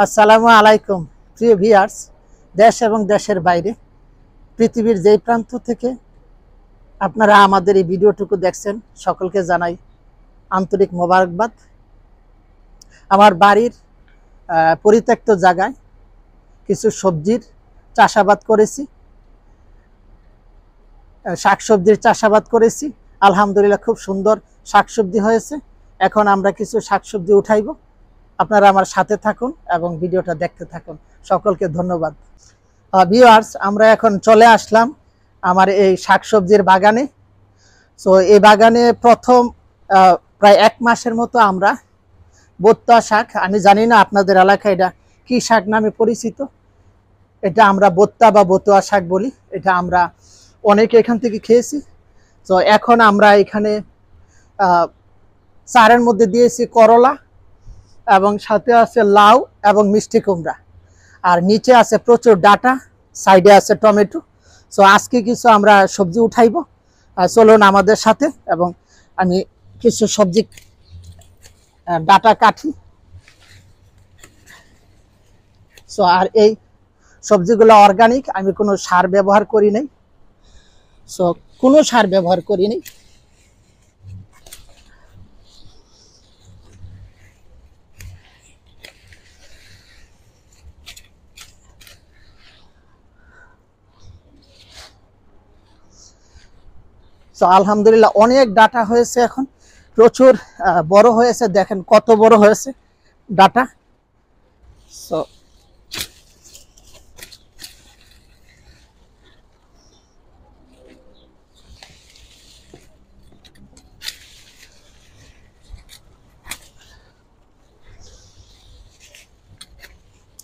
আসসালামু আলাইকুম প্রিয় ভিউয়ার্স, দেশ এবং দেশের বাইরে পৃথিবীর যেই প্রান্ত থেকে আপনারা আমাদের এই ভিডিওটুকু দেখছেন সকলকে জানাই আন্তরিক মোবারকবাদ। আমার বাড়ির পরিত্যক্ত জায়গায় কিছু সবজির চাষাবাদ করেছি, শাকসবজির চাষাবাদ করেছি। আলহামদুলিল্লাহ খুব সুন্দর শাকসবজি হয়েছে। এখন আমরা কিছু শাকসবজি উঠাইব। আপনারা আমার সাথে থাকুন এবং ভিডিওটা দেখতে থাকুন। সকলকে ধন্যবাদ। ভিউয়ার্স, আমরা এখন চলে আসলাম আমার এই শাকসবজির বাগানে। সো এই বাগানে প্রথম প্রায় 1 মাসের মতো আমরা বত্তা শাক, আমি জানি না আপনাদের এলাকায় এটা কি শাক নামে পরিচিত, এটা আমরা বত্তা বা বতুয়া শাক বলি। এটা আমরা অনেকে এখান থেকে খেয়েছি। তো এখন আমরা এখানে চারের মধ্যে দিয়েছি করলা এবং সাথে আছে লাউ এবং মিষ্টি কুমড়া, আর নিচে আছে প্রচুর ডাটা, সাইডে আছে টমেটো। সো আজকে কিছু আমরা সবজি উঠাইব, চলুন আমাদের সাথে। এবং আমি কিছু সবজি ডাটা কাটি। সো আর এই সবজিগুলো অর্গানিক, আমি কোনো সার ব্যবহার করি নাই। সো কোনো সার ব্যবহার করি নাই। তো আলহামদুলিল্লাহ অনেক ডাটা হয়েছে, এখন প্রচুর বড় হয়েছে। দেখেন কত বড় হয়েছে ডাটা। সো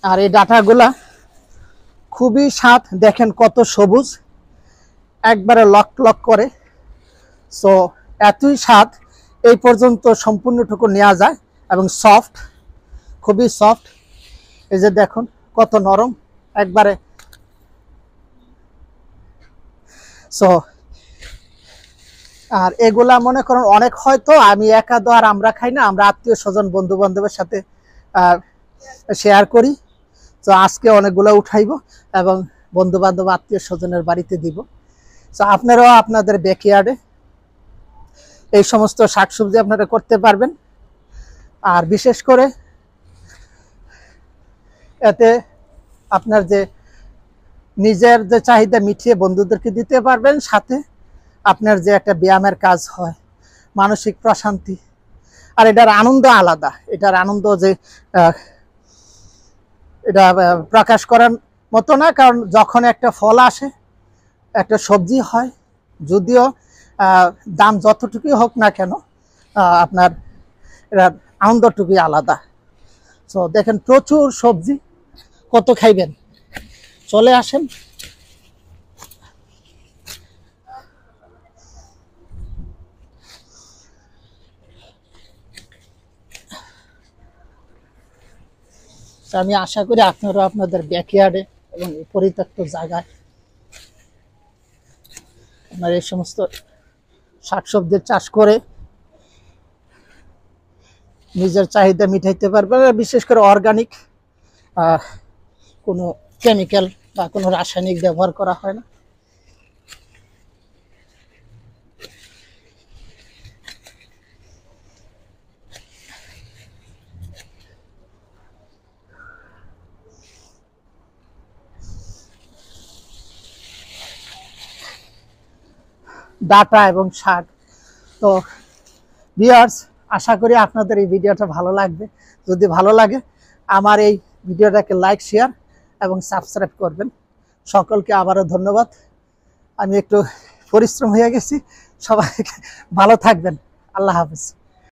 আর এই ডাটাগুলা খুবই স্বাদ, দেখেন কত সবুজ, একবারে লক লক করে। সো এতই স্বাদ, এই পর্যন্ত সম্পূর্ণটুকু নেওয়া যায় এবং সফট, খুবই সফট। এই যে দেখুন কত নরম একবারে। সো আর এগুলা মনে করুন অনেক হয়তো আমি একা তো আর আমরা খাই না, আমরা আত্মীয় স্বজন বন্ধু বান্ধবের সাথে শেয়ার করি। তো আজকে অনেকগুলো উঠাইব এবং বন্ধু বান্ধব আত্মীয় স্বজনের বাড়িতে দিব। তো আপনারাও আপনাদের ব্যাকইয়ার্ডে এই সমস্ত শাকসবজি আপনারা করতে পারবেন। আর বিশেষ করে এতে আপনার যে নিজের যে চাহিদা মিটিয়ে বন্ধুদেরকে দিতে পারবেন, সাথে আপনার যে একটা ব্যায়ামের কাজ হয়, মানসিক প্রশান্তি, আর এটার আনন্দ আলাদা। এটার আনন্দ যে এটা প্রকাশ করার মতো না, কারণ যখন একটা ফল আসে, একটা সবজি হয়, যদিও দাম যতটুকুই হোক না কেন, আপনার এটার আনন্দটুকুই আলাদা। তো দেখেন প্রচুর সবজি, কত খাইবেন, চলে আসেন। আমি আশা করি আপনারা আপনাদের ব্যাকইয়ার্ডে এবং পরিত্যক্ত জায়গায় আপনার এই সমস্ত শাকসবজির চাষ করে নিজের চাহিদা মিটাইতে পারবেন। বিশেষ করে অর্গানিক, কোনো কেমিক্যাল বা কোনো রাসায়নিক ব্যবহার করা হয় না। ডাটা এবং শাক। তো ভিউয়ার্স, আশা করি আপনাদের এই ভিডিওটা ভালো লাগবে। যদি ভালো লাগে আমার এই ভিডিওটাকে লাইক, শেয়ার এবং সাবস্ক্রাইব করবেন। সকলকে আবারও ধন্যবাদ। আমি একটু পরিশ্রম হয়ে গেছি। সবাইকে ভালো থাকবেন। আল্লাহ হাফেজ।